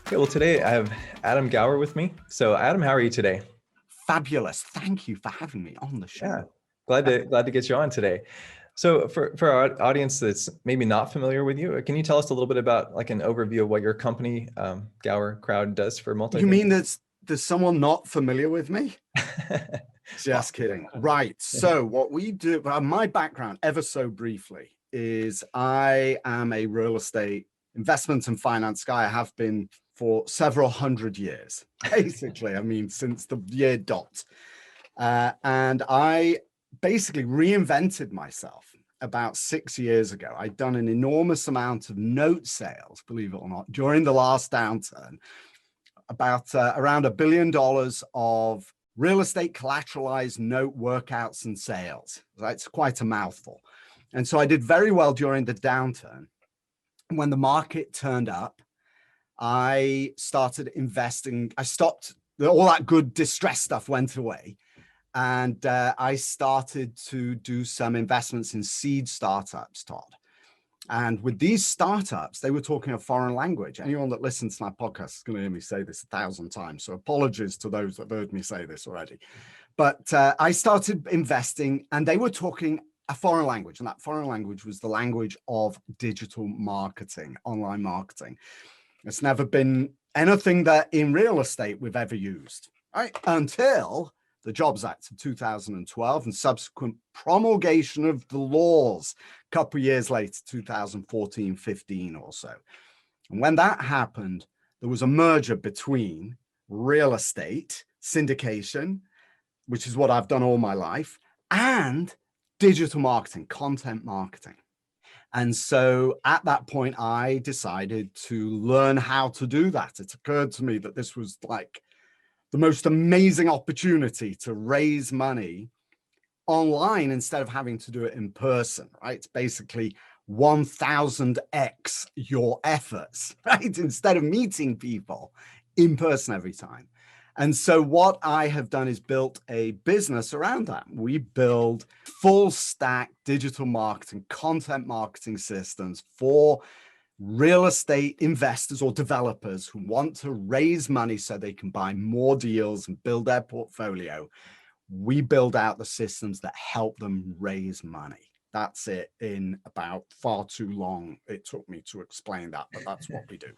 Okay, well, today I have Adam Gower with me. So, Adam, how are you today? Fabulous. Thank you for having me on the Yeah, show. glad to get you on today. So, for our audience that's maybe not familiar with you, can you tell us a little bit about like an overview of what your company, Gower Crowd, does for You multifamily? mean there's someone not familiar with me? Just Possibly. kidding. Right. So what we do, my background, ever so briefly, is I am a real estate investment and finance guy. I have been for several hundred years, basically. I mean, since the year dot. And I basically reinvented myself about 6 years ago. I'd done an enormous amount of note sales, believe it or not, during the last downturn, about around $1 billion of real estate collateralized note workouts and sales. That's quite a mouthful. And so I did very well during the downturn. When the market turned up, I started investing. I stopped, all that good distress stuff went away. And I started to do some investments in seed startups, Todd. And with these startups, they were talking a foreign language. Anyone that listens to my podcast is going to hear me say this 1,000 times. So apologies to those that have heard me say this already. But I started investing and they were talking a foreign language. And that foreign language was the language of digital marketing, online marketing. It's never been anything that in real estate we've ever used, right? Until the Jobs Act of 2012 and subsequent promulgation of the laws a couple of years later, 2014, 15 or so. And when that happened, there was a merger between real estate syndication, which is what I've done all my life, and digital marketing, content marketing. And so at that point, I decided to learn how to do that. It occurred to me that this was like the most amazing opportunity to raise money online instead of having to do it in person, right? It's basically 1000x your efforts, right? Instead of meeting people in person every time. And so what I have done is built a business around that. We build full stack digital marketing, content marketing systems for real estate investors or developers who want to raise money so they can buy more deals and build their portfolio. We build out the systems that help them raise money. That's it in about far too long. It took me to explain that, but that's what we do.